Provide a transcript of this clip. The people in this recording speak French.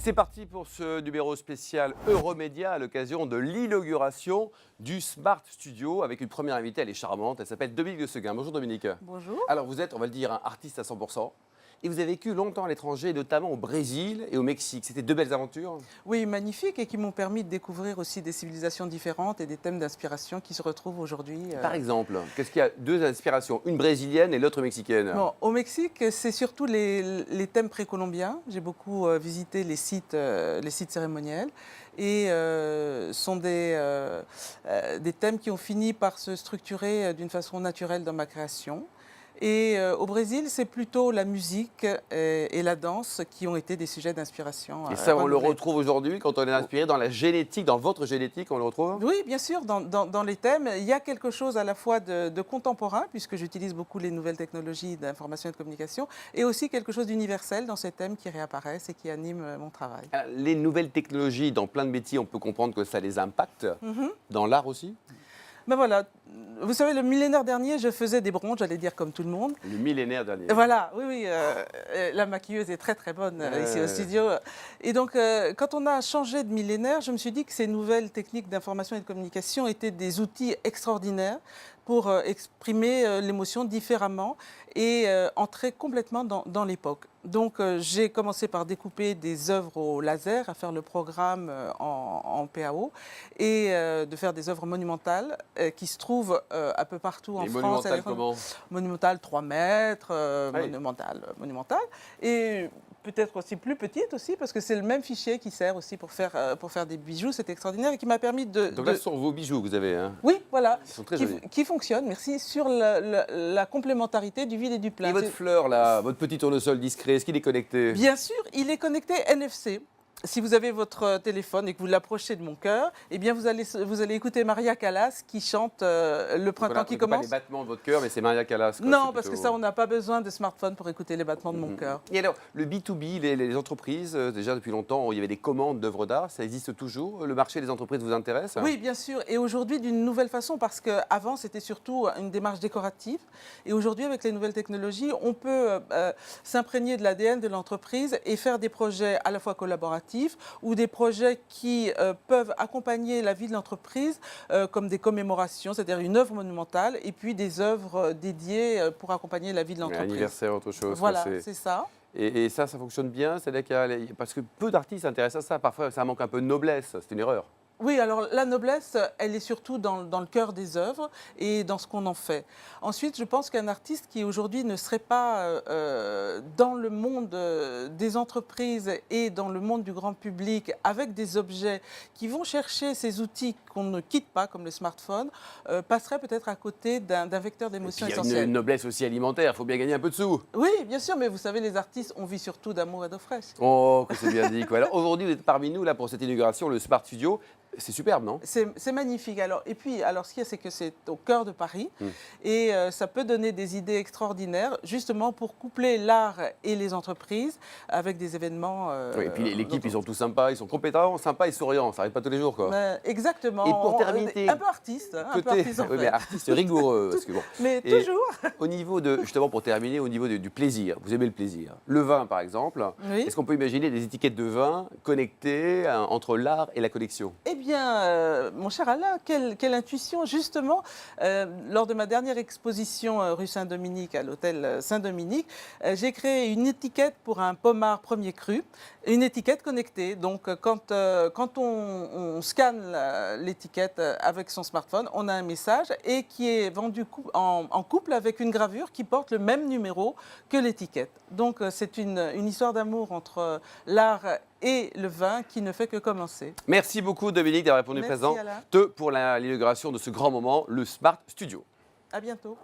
C'est parti pour ce numéro spécial Euromédia à l'occasion de l'inauguration du Smart Studio avec une première invitée, elle est charmante, elle s'appelle Dominique de Seguin. Bonjour Dominique. Bonjour. Alors vous êtes, on va le dire, un artiste à 100%. Et vous avez vécu longtemps à l'étranger, notamment au Brésil et au Mexique. C'était deux belles aventures. Oui, magnifiques et qui m'ont permis de découvrir aussi des civilisations différentes et des thèmes d'inspiration qui se retrouvent aujourd'hui. Par exemple, qu'est-ce qu'il y a? Deux inspirations, une brésilienne et l'autre mexicaine. Bon, au Mexique, c'est surtout les thèmes précolombiens. J'ai beaucoup visité les sites cérémoniels et sont des thèmes qui ont fini par se structurer d'une façon naturelle dans ma création. Et au Brésil, c'est plutôt la musique et la danse qui ont été des sujets d'inspiration. Et ça, on le renouvelés. retrouve aujourd'hui quand on est inspiré dans la génétique, dans votre génétique, on le retrouve? Oui, bien sûr, dans les thèmes, il y a quelque chose à la fois de contemporain, puisque j'utilise beaucoup les nouvelles technologies d'information et de communication, et aussi quelque chose d'universel dans ces thèmes qui réapparaissent et qui animent mon travail. Les nouvelles technologies, dans plein de métiers, on peut comprendre que ça les impacte. Dans l'art aussi? Ben voilà, vous savez, le millénaire dernier, je faisais des bronzes, j'allais dire comme tout le monde. Le millénaire dernier. Voilà, oui, la maquilleuse est très très bonne ici au studio. Et donc, quand on a changé de millénaire, je me suis dit que ces nouvelles techniques d'information et de communication étaient des outils extraordinaires pour exprimer l'émotion différemment et entrer complètement dans l'époque. Donc, j'ai commencé par découper des œuvres au laser, à faire le programme en PAO et de faire des œuvres monumentales qui se trouvent un peu partout en Et France. monumental comment? Monumentale 3 mètres, Oui. monumentale. Et peut-être aussi plus petite aussi, parce que c'est le même fichier qui sert aussi pour faire des bijoux. C'est extraordinaire et qui m'a permis de... Donc là, ce sont vos bijoux que vous avez. Hein. Oui, voilà, Ils sont très jolis. qui fonctionne, merci, sur la complémentarité du vide et du plein. Et votre fleur, là, votre petit tournesol discret, est-ce qu'il est connecté? Bien sûr, il est connecté NFC. Si vous avez votre téléphone et que vous l'approchez de mon cœur, eh bien vous allez écouter Maria Callas qui chante Le printemps qui Pas commence. les battements de votre cœur, mais c'est Maria Callas. Quoi. Non, C'est parce que plutôt- ça, on n'a pas besoin de smartphone pour écouter les battements de mon cœur. Et alors, le B2B, les entreprises, déjà depuis longtemps, il y avait des commandes d'œuvres d'art, ça existe toujours? Le marché des entreprises vous intéresse? Oui, bien sûr. Et aujourd'hui, d'une nouvelle façon, parce qu'avant, c'était surtout une démarche décorative. Et aujourd'hui, avec les nouvelles technologies, on peut s'imprégner de l'ADN de l'entreprise et faire des projets à la fois collaboratifs ou des projets qui peuvent accompagner la vie de l'entreprise, comme des commémorations, c'est-à-dire une œuvre monumentale, et puis des œuvres dédiées pour accompagner la vie de Mais l'entreprise. anniversaire, autre chose. Voilà, quoi, c'est ça. Et ça fonctionne bien? C'est-à-dire parce que peu d'artistes s'intéressent à ça. Parfois, ça manque un peu de noblesse. C'est une erreur. Oui, alors la noblesse, elle est surtout dans le cœur des œuvres et dans ce qu'on en fait. Ensuite, je pense qu'un artiste qui aujourd'hui ne serait pas dans le monde des entreprises et dans le monde du grand public avec des objets qui vont chercher ces outils qu'on ne quitte pas, comme le smartphone, passerait peut-être à côté d'un vecteur d'émotion Il y a essentiel. une noblesse aussi alimentaire. Il faut bien gagner un peu de sous. Oui, bien sûr, mais vous savez, les artistes, on vit surtout d'amour et d'eau fraîche. Oh, que c'est bien dit. Quoi. Alors aujourd'hui, vous êtes parmi nous là pour cette inauguration, le Smart Studio. C'est superbe, non? C'est magnifique. Alors, et puis, alors, ce qu'il y a, c'est que c'est au cœur de Paris et ça peut donner des idées extraordinaires, justement pour coupler l'art et les entreprises avec des événements. Oui, et puis l'équipe, ils sont tous sympas, ils sont compétents, sympas et souriants. Ça n'arrive pas tous les jours, quoi. Exactement. Et pour terminer, un peu artiste. Hein, un peu artiste, en oui, fait. mais artiste rigoureux. Parce que bon. Mais Et toujours. au niveau de, justement, pour terminer, au niveau du plaisir, vous aimez le plaisir. Le vin, par exemple. Oui. Est-ce qu'on peut imaginer des étiquettes de vin connectées entre l'art et la collection? Eh bien, mon cher Alain, quelle intuition. Justement, lors de ma dernière exposition rue Saint-Dominique, à l'hôtel Saint-Dominique, j'ai créé une étiquette pour un pommard premier cru, une étiquette connectée. Donc, quand on scanne l'étiquette avec son smartphone, on a un message et qui est vendu en couple avec une gravure qui porte le même numéro que l'étiquette. Donc, c'est une histoire d'amour entre l'art et le vin qui ne fait que commencer. Merci beaucoup, Dominique, d'avoir répondu Merci, présent Alain. pour l'inauguration de ce grand moment, le Smart Studio. À bientôt.